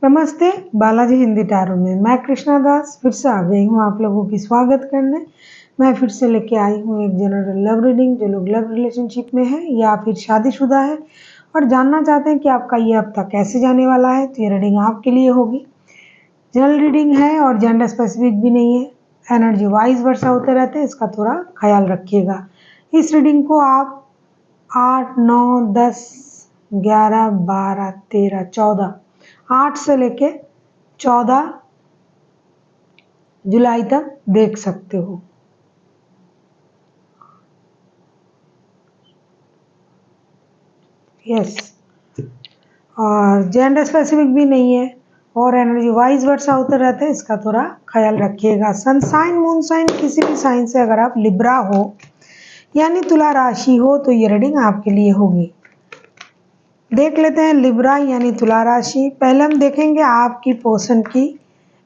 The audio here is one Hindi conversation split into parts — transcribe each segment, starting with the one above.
नमस्ते, बालाजी हिंदी टैरो में मैं कृष्णा दास फिर से आ गई हूँ आप लोगों की स्वागत करने। मैं फिर से लेके आई हूँ एक जनरल लव रीडिंग। जो लोग लव रिलेशनशिप में है या फिर शादीशुदा है और जानना चाहते हैं कि आपका ये हफ्ता कैसे जाने वाला है, तो ये रीडिंग आपके लिए होगी। जनरल रीडिंग है और जेंडर स्पेसिफिक भी नहीं है। एनर्जी वाइज वर्षा होते रहते हैं, इसका थोड़ा ख्याल रखिएगा। इस रीडिंग को आप 8, 9, 10, 11, 12, 13, 14 8 से लेके 14 जुलाई तक देख सकते हो। यस, और जेंडर स्पेसिफिक भी नहीं है और एनर्जी वाइज वर्षा होते रहते हैं, इसका थोड़ा ख्याल रखिएगा। सन साइन मून साइन किसी भी साइन से अगर आप लिब्रा हो यानी तुला राशि हो तो ये रीडिंग आपके लिए होगी। देख लेते हैं लिब्रा यानी तुला राशि। पहले हम देखेंगे आपकी पर्सन की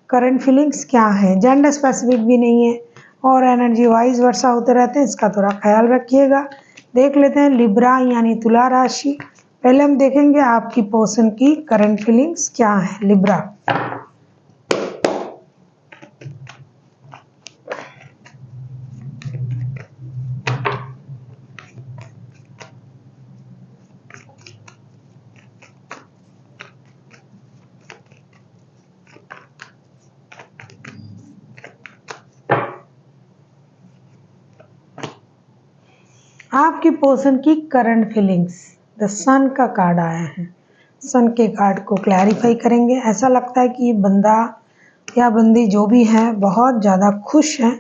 करंट फीलिंग्स क्या है। जेंडर स्पेसिफिक भी नहीं है और एनर्जी वाइज वर्षा होते रहते हैं, इसका थोड़ा ख्याल रखिएगा। देख लेते हैं लिब्रा यानी तुला राशि। पहले हम देखेंगे आपकी पर्सन की करंट फीलिंग्स क्या है। लिब्रा, आपकी पर्सन की करंट फीलिंग्स। द सन का कार्ड आया है। सन के कार्ड को क्लैरिफाई करेंगे। ऐसा लगता है कि ये बंदा या बंदी जो भी है बहुत ज़्यादा खुश है,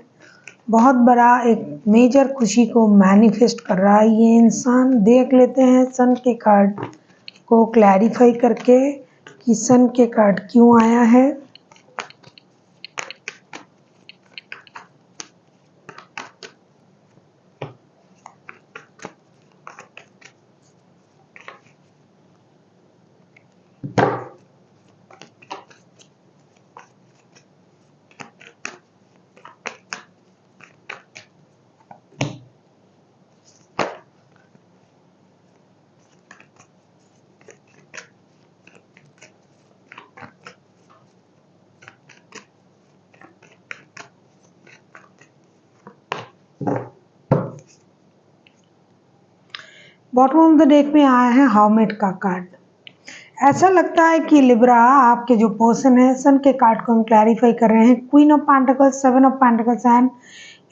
बहुत बड़ा एक मेजर खुशी को मैनिफेस्ट कर रहा है ये इंसान। देख लेते हैं सन के कार्ड को क्लैरिफाई करके कि सन के कार्ड क्यों आया है। बॉटम ऑफ द डेक में आया है हर्मिट का कार्ड। ऐसा लगता है कि लिब्रा आपके जो पर्सन है, सन के कार्ड को हम क्लैरिफाई कर रहे हैं। Queen of pentacles, 7 of pentacles and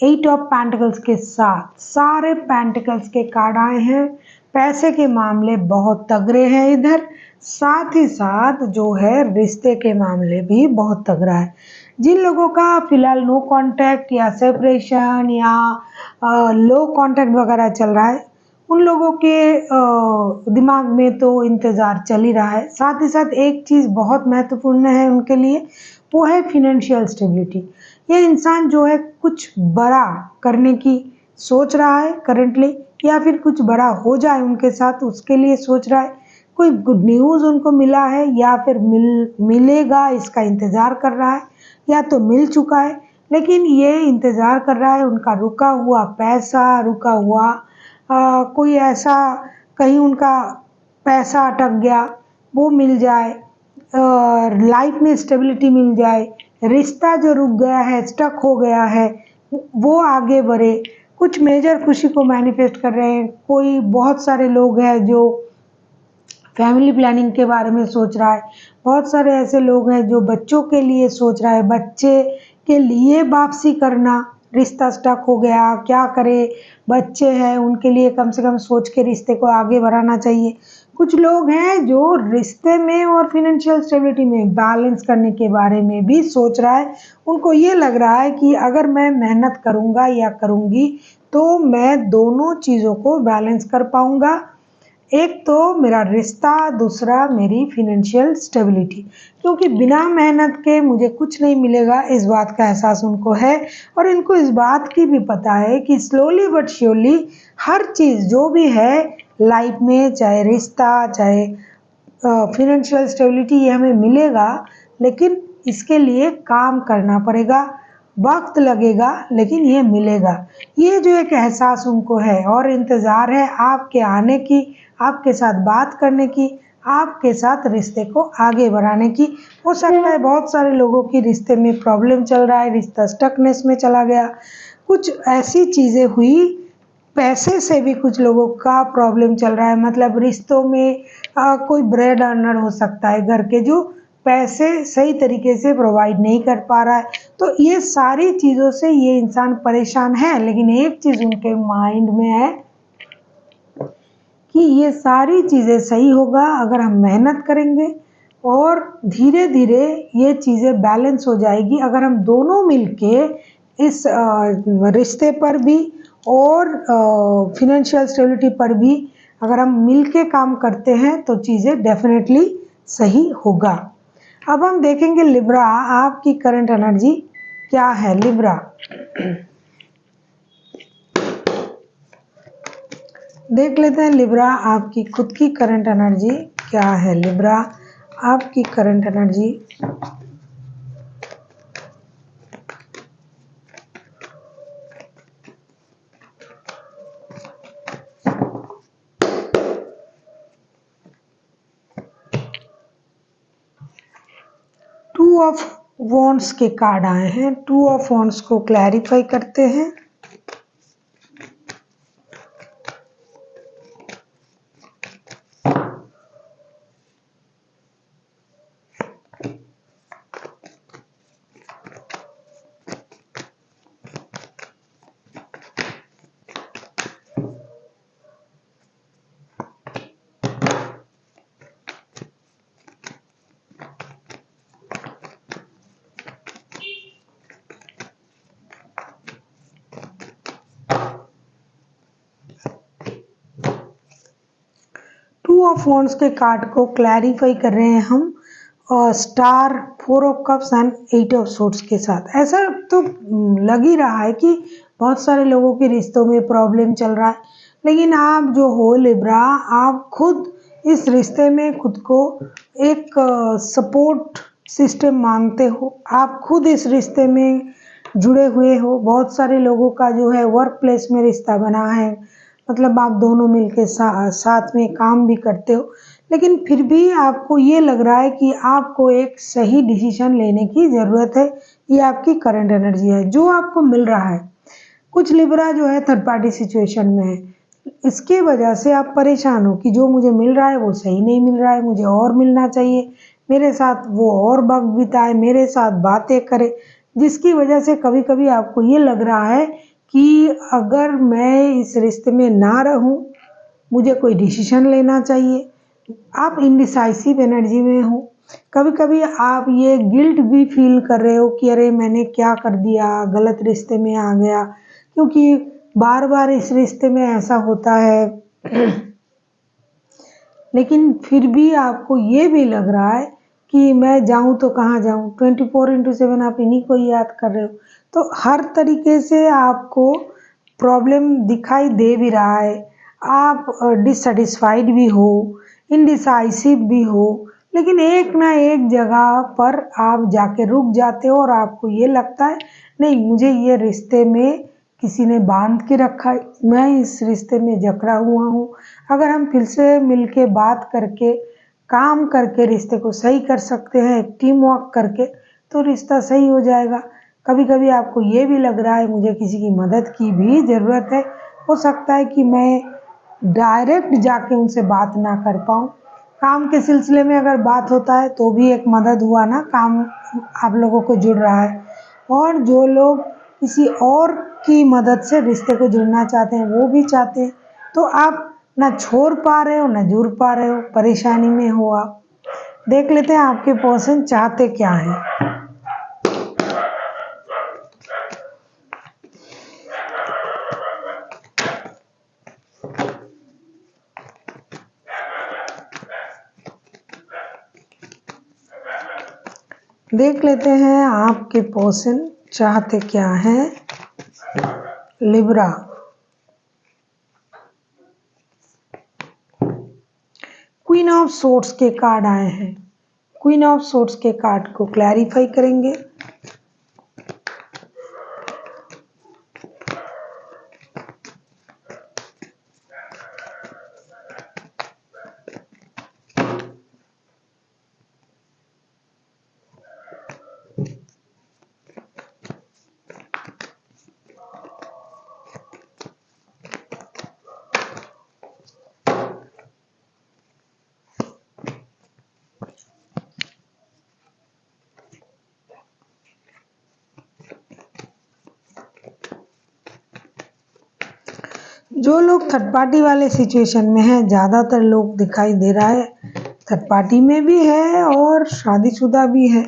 8 of pentacles के साथ सारे पेंटिकल्स के कार्ड आए हैं। पैसे के मामले बहुत तगड़े हैं इधर, साथ ही साथ जो है रिश्ते के मामले भी बहुत तगड़ा है। जिन लोगों का फिलहाल नो कांटेक्ट या सेपरेशन या लो कांटेक्ट वगैरह चल रहा है, उन लोगों के दिमाग में तो इंतज़ार चल ही रहा है। साथ ही साथ एक चीज़ बहुत महत्वपूर्ण है उनके लिए, वो है फिनेंशियल स्टेबिलिटी। ये इंसान जो है कुछ बड़ा करने की सोच रहा है करंटली, या फिर कुछ बड़ा हो जाए उनके साथ उसके लिए सोच रहा है। कोई गुड न्यूज़ उनको मिला है या फिर मिलेगा इसका इंतज़ार कर रहा है, या तो मिल चुका है लेकिन ये इंतज़ार कर रहा है उनका रुका हुआ पैसा, रुका हुआ कोई ऐसा कहीं उनका पैसा अटक गया वो मिल जाए, लाइफ में स्टेबिलिटी मिल जाए, रिश्ता जो रुक गया है, स्टक हो गया है, वो आगे बढ़े। कुछ मेजर खुशी को मैनिफेस्ट कर रहे हैं। कोई बहुत सारे लोग हैं जो फैमिली प्लानिंग के बारे में सोच रहा है। बहुत सारे ऐसे लोग हैं जो बच्चों के लिए सोच रहा है, बच्चे के लिए वापसी करना। रिश्ता स्टक हो गया, क्या करे, बच्चे हैं उनके लिए कम से कम सोच के रिश्ते को आगे बढ़ाना चाहिए। कुछ लोग हैं जो रिश्ते में और फिनेंशियल स्टेबिलिटी में बैलेंस करने के बारे में भी सोच रहा है। उनको ये लग रहा है कि अगर मैं मेहनत करूँगा या करूँगी तो मैं दोनों चीज़ों को बैलेंस कर पाऊँगा। एक तो मेरा रिश्ता, दूसरा मेरी फिनेंशियल स्टेबिलिटी, क्योंकि बिना मेहनत के मुझे कुछ नहीं मिलेगा इस बात का एहसास उनको है। और इनको इस बात की भी पता है कि स्लोली बट श्योरली हर चीज़ जो भी है लाइफ में, चाहे रिश्ता चाहे फिनेंशियल स्टेबिलिटी, ये हमें मिलेगा, लेकिन इसके लिए काम करना पड़ेगा, वक्त लगेगा लेकिन ये मिलेगा। ये जो एक एहसास उनको है और इंतज़ार है आपके आने की, आपके साथ बात करने की, आपके साथ रिश्ते को आगे बढ़ाने की। हो सकता है बहुत सारे लोगों की रिश्ते में प्रॉब्लम चल रहा है, रिश्ता स्टकनेस में चला गया, कुछ ऐसी चीज़ें हुई, पैसे से भी कुछ लोगों का प्रॉब्लम चल रहा है, मतलब रिश्तों में कोई ब्रेड अर्नर हो सकता है घर के जो पैसे सही तरीके से प्रोवाइड नहीं कर पा रहा है। तो ये सारी चीज़ों से ये इंसान परेशान है, लेकिन एक चीज़ उनके माइंड में है कि ये सारी चीज़ें सही होगा अगर हम मेहनत करेंगे और धीरे धीरे ये चीज़ें बैलेंस हो जाएगी अगर हम दोनों मिलके इस रिश्ते पर भी और फिनेंशियल स्टेबिलिटी पर भी अगर हम मिलके काम करते हैं तो चीज़ें डेफिनेटली सही होगा। अब हम देखेंगे लिब्रा, आपकी करंट एनर्जी क्या है लिब्रा। देख लेते हैं लिब्रा, आपकी खुद की करंट एनर्जी क्या है। लिब्रा, आपकी current energy. Two of wands के कार्ड आए हैं, टू ऑफ वॉन्ड्स को क्लैरिफाई करते हैं। टू ऑफ वॉन्ड्स के कार्ड को क्लैरिफाई कर रहे हैं हम star, four of cups and eight of swords के साथ। ऐसा तो लग ही रहा है कि बहुत सारे लोगों के रिश्तों में प्रॉब्लम चल रहा है, लेकिन आप जो हो लिब्रा, आप खुद इस रिश्ते में खुद को एक सपोर्ट सिस्टम मानते हो, आप खुद इस रिश्ते में जुड़े हुए हो। बहुत सारे लोगों का जो है वर्क प्लेस में रिश्ता बना है, मतलब आप दोनों मिलके साथ में काम भी करते हो, लेकिन फिर भी आपको ये लग रहा है कि आपको एक सही डिसीजन लेने की ज़रूरत है। ये आपकी करंट एनर्जी है जो आपको मिल रहा है। कुछ लिब्रा जो है थर्ड पार्टी सिचुएशन में है, इसके वजह से आप परेशान हो कि जो मुझे मिल रहा है वो सही नहीं मिल रहा है, मुझे और मिलना चाहिए, मेरे साथ वो और वक्त बिताए, मेरे साथ बातें करे, जिसकी वजह से कभी कभी आपको ये लग रहा है कि अगर मैं इस रिश्ते में ना रहूं, मुझे कोई डिसीजन लेना चाहिए। आप इनडिसाइसिव एनर्जी में हो। कभी कभी आप ये गिल्ट भी फील कर रहे हो कि अरे मैंने क्या कर दिया, गलत रिश्ते में आ गया, क्योंकि बार बार इस रिश्ते में ऐसा होता है। लेकिन फिर भी आपको ये भी लग रहा है कि मैं जाऊं तो कहाँ जाऊं, 24/7 आप इन्हीं को याद कर रहे हो। तो हर तरीके से आपको प्रॉब्लम दिखाई दे भी रहा है, आप डिससेटिस्फाइड भी हो, इनडिसाइसिव भी हो, लेकिन एक ना एक जगह पर आप जाके रुक जाते हो और आपको ये लगता है नहीं, मुझे ये रिश्ते में किसी ने बांध के रखा है, मैं इस रिश्ते में जकड़ा हुआ हूँ। अगर हम फिर से मिलके बात करके काम करके रिश्ते को सही कर सकते हैं, टीम वर्क करके, तो रिश्ता सही हो जाएगा। कभी कभी आपको ये भी लग रहा है मुझे किसी की मदद की भी ज़रूरत है, हो सकता है कि मैं डायरेक्ट जाके उनसे बात ना कर पाऊँ। काम के सिलसिले में अगर बात होता है तो भी एक मदद हुआ ना, काम आप लोगों को जुड़ रहा है। और जो लोग किसी और की मदद से रिश्ते को जुड़ना चाहते हैं वो भी चाहते हैं, तो आप ना छोड़ पा रहे हो ना जुड़ पा रहे हो, परेशानी में हो आप। देख लेते हैं आपके पर्सन चाहते क्या है। देख लेते हैं आपके पर्सन चाहते क्या है लिब्रा। क्वीन ऑफ सोर्ड्स के कार्ड आए हैं, क्वीन ऑफ सोर्ड्स के कार्ड को क्लैरिफाई करेंगे। जो लोग थर्ड पार्टी वाले सिचुएशन में हैं, ज़्यादातर लोग दिखाई दे रहा है थर्ड पार्टी में भी है और शादीशुदा भी है।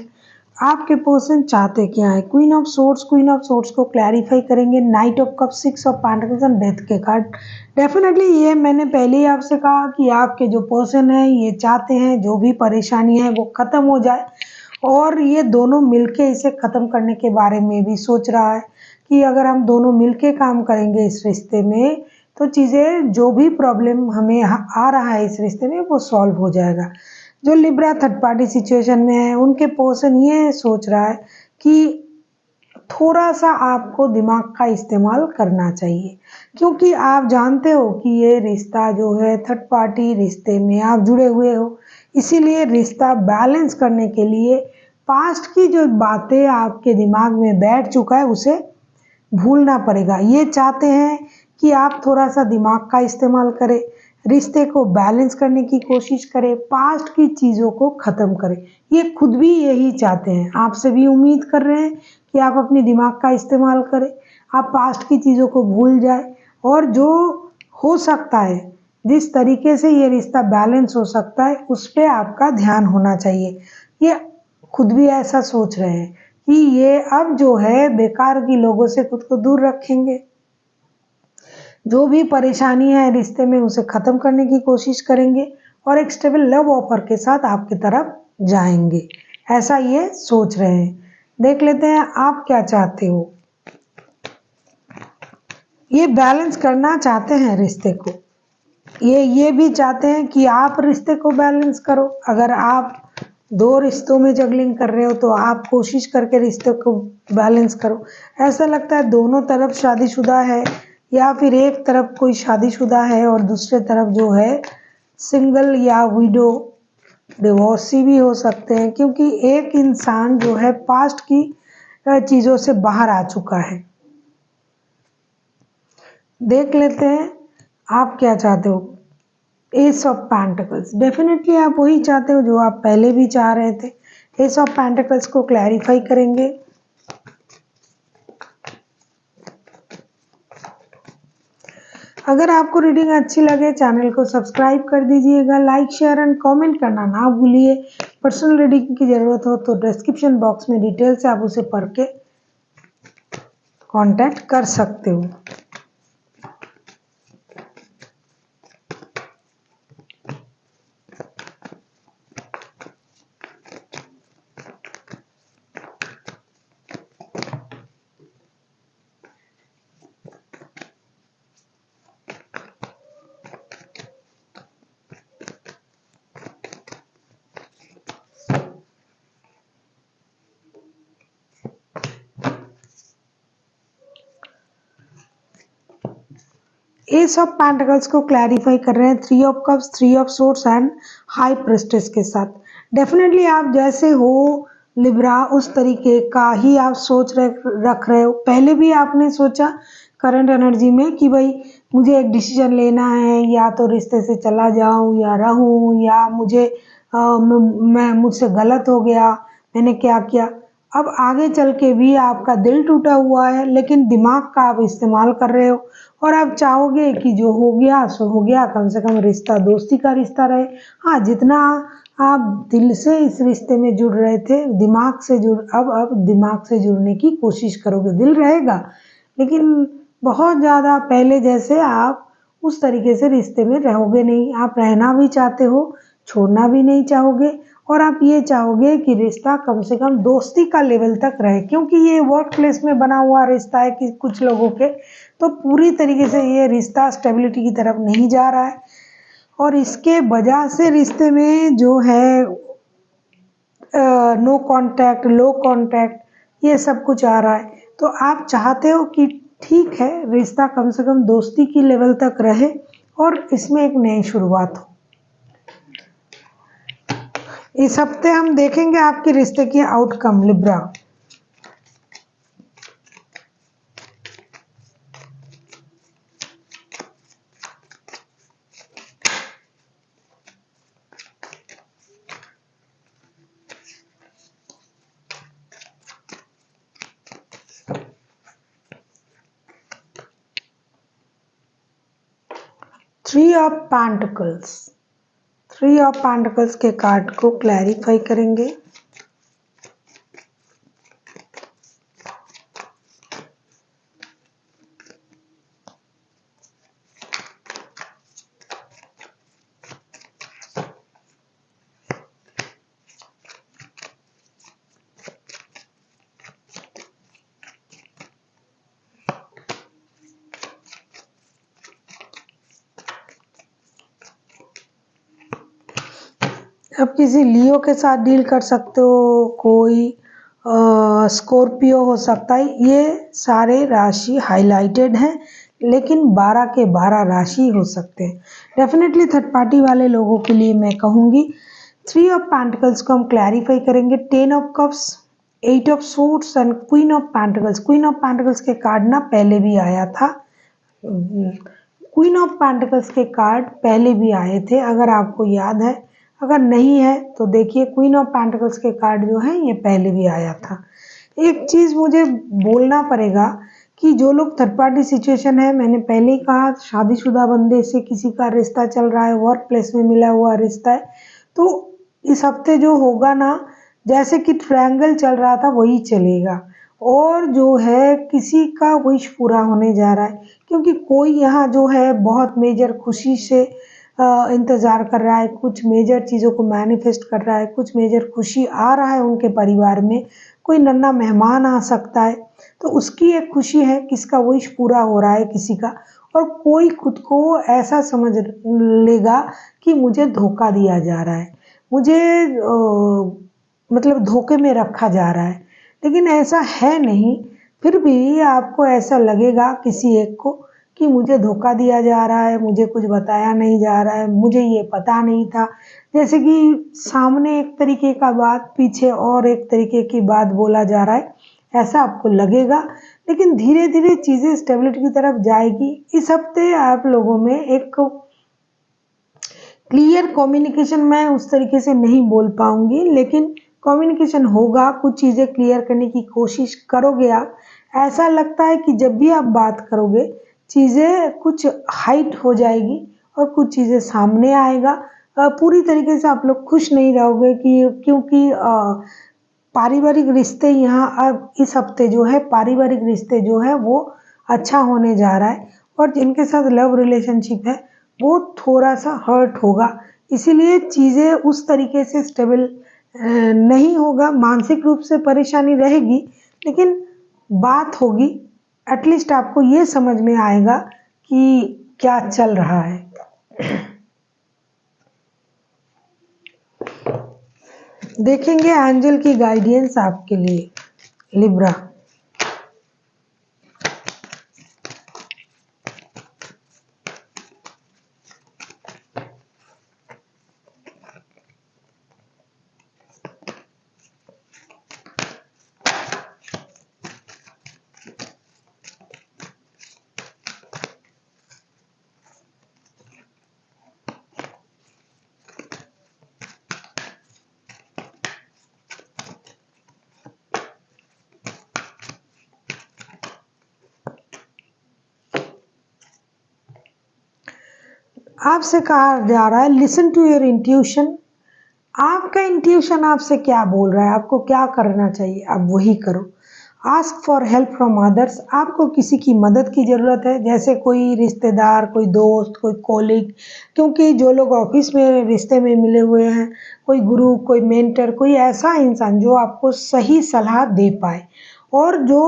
आपके पर्सन चाहते क्या है? क्वीन ऑफ सोर्ट्स को क्लैरिफाई करेंगे। Night of cup, six of pentacles and death के कार्ड। डेफिनेटली ये मैंने पहले ही आपसे कहा कि आपके जो पर्सन है ये चाहते हैं जो भी परेशानी है वो ख़त्म हो जाए, और ये दोनों मिलके इसे ख़त्म करने के बारे में भी सोच रहा है कि अगर हम दोनों मिलके काम करेंगे इस रिश्ते में तो चीज़ें, जो भी प्रॉब्लम हमें आ रहा है इस रिश्ते में, वो सॉल्व हो जाएगा। जो लिब्रा थर्ड पार्टी सिचुएशन में है उनके पर्सन ये सोच रहा है कि थोड़ा सा आपको दिमाग का इस्तेमाल करना चाहिए, क्योंकि आप जानते हो कि ये रिश्ता जो है थर्ड पार्टी रिश्ते में आप जुड़े हुए हो, इसीलिए रिश्ता बैलेंस करने के लिए पास्ट की जो बातें आपके दिमाग में बैठ चुका है उसे भूलना पड़ेगा। ये चाहते हैं कि आप थोड़ा सा दिमाग का इस्तेमाल करें, रिश्ते को बैलेंस करने की कोशिश करें, पास्ट की चीज़ों को ख़त्म करें। ये खुद भी यही चाहते हैं, आपसे भी उम्मीद कर रहे हैं कि आप अपनी दिमाग का इस्तेमाल करें, आप पास्ट की चीज़ों को भूल जाए, और जो हो सकता है, जिस तरीके से ये रिश्ता बैलेंस हो सकता है उस पर आपका ध्यान होना चाहिए। ये खुद भी ऐसा सोच रहे हैं कि ये अब जो है बेकार की लोगों से खुद को दूर रखेंगे, जो भी परेशानी है रिश्ते में उसे ख़त्म करने की कोशिश करेंगे और एक स्टेबल लव ऑफर के साथ आपकी तरफ जाएंगे, ऐसा ये सोच रहे हैं। देख लेते हैं आप क्या चाहते हो। ये बैलेंस करना चाहते हैं रिश्ते को, ये भी चाहते हैं कि आप रिश्ते को बैलेंस करो। अगर आप दो रिश्तों में जगलिंग कर रहे हो तो आप कोशिश करके रिश्ते को बैलेंस करो। ऐसा लगता है दोनों तरफ शादीशुदा है, या फिर एक तरफ कोई शादीशुदा है और दूसरे तरफ जो है सिंगल या विडो, डिवोर्सी भी हो सकते हैं, क्योंकि एक इंसान जो है पास्ट की चीज़ों से बाहर आ चुका है। देख लेते हैं आप क्या चाहते हो। एस ऑफ पेंटिकल्स, डेफिनेटली आप वही चाहते हो जो आप पहले भी चाह रहे थे। एस ऑफ पेंटिकल्स को क्लैरिफाई करेंगे। अगर आपको रीडिंग अच्छी लगे चैनल को सब्सक्राइब कर दीजिएगा, लाइक शेयर एंड कमेंट करना ना भूलिए। पर्सनल रीडिंग की ज़रूरत हो तो डिस्क्रिप्शन बॉक्स में डिटेल से आप उसे पढ़ के कांटेक्ट कर सकते हो। एस ऑफ पेंटिकल्स को क्लैरिफाई कर रहे हैं three of cups, three of swords and high प्रेस्टेस के साथ। डेफिनेटली आप जैसे हो लिब्रा उस तरीके का ही आप सोच रख रहे हो। पहले भी आपने सोचा करंट एनर्जी में कि भाई मुझे एक डिसीजन लेना है, या तो रिश्ते से चला जाऊं या रहूं, या मुझे मैं मुझसे गलत हो गया, मैंने क्या किया। अब आगे चल के भी आपका दिल टूटा हुआ है, लेकिन दिमाग का आप इस्तेमाल कर रहे हो और आप चाहोगे कि जो हो गया सो हो गया, कम से कम रिश्ता दोस्ती का रिश्ता रहे। हाँ, जितना आप दिल से इस रिश्ते में जुड़ रहे थे, दिमाग से जुड़ अब दिमाग से जुड़ने की कोशिश करोगे। दिल रहेगा लेकिन बहुत ज़्यादा पहले जैसे आप उस तरीके से रिश्ते में रहोगे नहीं। आप रहना भी चाहते हो, छोड़ना भी नहीं चाहोगे, और आप ये चाहोगे कि रिश्ता कम से कम दोस्ती का लेवल तक रहे, क्योंकि ये वर्क प्लेस में बना हुआ रिश्ता है कि कुछ लोगों के, तो पूरी तरीके से ये रिश्ता स्टेबिलिटी की तरफ नहीं जा रहा है, और इसके वजह से रिश्ते में जो है नो कांटेक्ट, लो कांटेक्ट, ये सब कुछ आ रहा है। तो आप चाहते हो कि ठीक है रिश्ता कम से कम दोस्ती की लेवल तक रहे और इसमें एक नई शुरुआत हो। इस हफ्ते हम देखेंगे आपके रिश्ते की outcome Libra. Three of pentacles, three of pentacles के कार्ड को क्लैरिफाई करेंगे। अब किसी लियो के साथ डील कर सकते हो, कोई स्कॉर्पियो हो सकता है। ये सारे राशि हाइलाइटेड हैं, लेकिन 12 के 12 राशि हो सकते हैं। डेफिनेटली थर्ड पार्टी वाले लोगों के लिए मैं कहूँगी थ्री ऑफ पेंटिकल्स को हम क्लैरिफाई करेंगे। 10 of cups, 8 of suits and queen of pentacles. Queen of pentacles के कार्ड ना पहले भी आया था, क्वीन ऑफ पेंटिकल्स के कार्ड पहले भी आए थे, अगर आपको याद है। अगर नहीं है तो देखिए, क्वीन ऑफ पेंटिकल्स के कार्ड जो है ये पहले भी आया था। एक चीज़ मुझे बोलना पड़ेगा कि जो लोग थर्ड पार्टी सिचुएशन है, मैंने पहले ही कहा शादीशुदा बंदे से किसी का रिश्ता चल रहा है, वर्क प्लेस में मिला हुआ रिश्ता है, तो इस हफ्ते जो होगा ना, जैसे कि ट्रायंगल चल रहा था वही चलेगा। और जो है किसी का विश पूरा होने जा रहा है, क्योंकि कोई यहाँ जो है बहुत मेजर खुशी से इंतज़ार कर रहा है, कुछ मेजर चीज़ों को मैनिफेस्ट कर रहा है, कुछ मेजर खुशी आ रहा है उनके परिवार में। कोई नन्हा मेहमान आ सकता है, तो उसकी एक खुशी है, किसका विश पूरा हो रहा है किसी का। और कोई खुद को ऐसा समझ लेगा कि मुझे धोखा दिया जा रहा है, मुझे मतलब धोखे में रखा जा रहा है, लेकिन ऐसा है नहीं। फिर भी आपको ऐसा लगेगा किसी एक को कि मुझे धोखा दिया जा रहा है, मुझे कुछ बताया नहीं जा रहा है, मुझे ये पता नहीं था। जैसे कि सामने एक तरीके का बात, पीछे और एक तरीके की बात बोला जा रहा है, ऐसा आपको लगेगा। लेकिन धीरे धीरे चीज़ें स्टेबिलिटी की तरफ जाएगी। इस हफ्ते आप लोगों में एक क्लियर कम्युनिकेशन, मैं उस तरीके से नहीं बोल पाऊंगी, लेकिन कम्युनिकेशन होगा, कुछ चीज़ें क्लियर करने की कोशिश करोगे आप। ऐसा लगता है कि जब भी आप बात करोगे चीज़ें कुछ हाइट हो जाएगी और कुछ चीज़ें सामने आएगा। पूरी तरीके से आप लोग खुश नहीं रहोगे कि क्योंकि पारिवारिक रिश्ते यहाँ अब इस हफ्ते जो है पारिवारिक रिश्ते जो है वो अच्छा होने जा रहा है। और जिनके साथ लव रिलेशनशिप है वो थोड़ा सा हर्ट होगा, इसीलिए चीज़ें उस तरीके से स्टेबल नहीं होगा। मानसिक रूप से परेशानी रहेगी, लेकिन बात होगी। एटलीस्ट आपको ये समझ में आएगा कि क्या चल रहा है। देखेंगे एंजल की गाइडेंस आपके लिए लिब्रा। आपसे कहा जा रहा है लिसन टू योर इंट्यूशन। आपका इंट्यूशन आपसे क्या बोल रहा है, आपको क्या करना चाहिए, आप वही करो। Ask for help from others. आपको किसी की मदद की ज़रूरत है, जैसे कोई रिश्तेदार, कोई दोस्त, कोई कॉलीग। क्योंकि जो लोग ऑफिस में रिश्ते में मिले हुए हैं, कोई गुरु, कोई मेंटर, कोई ऐसा इंसान जो आपको सही सलाह दे पाए। और जो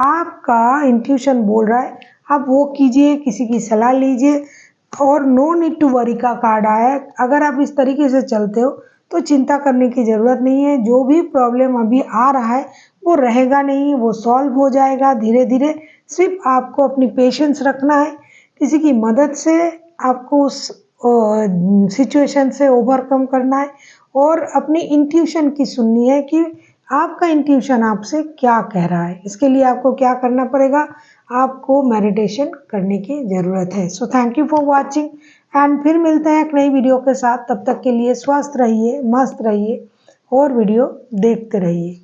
आपका इंट्यूशन बोल रहा है आप वो कीजिए, किसी की सलाह लीजिए। और नो नीड टू वरी का कार्ड आया है। अगर आप इस तरीके से चलते हो तो चिंता करने की ज़रूरत नहीं है। जो भी प्रॉब्लम अभी आ रहा है वो रहेगा नहीं, वो सॉल्व हो जाएगा धीरे धीरे। सिर्फ आपको अपनी पेशेंस रखना है, किसी की मदद से आपको उस सिचुएशन से ओवरकम करना है। और अपनी इंट्यूशन की सुननी है कि आपका इंट्यूशन आपसे क्या कह रहा है। इसके लिए आपको क्या करना पड़ेगा, आपको मेडिटेशन करने की ज़रूरत है। So thank you for watching and फिर मिलते हैं एक नई वीडियो के साथ। तब तक के लिए स्वस्थ रहिए, मस्त रहिए और वीडियो देखते रहिए।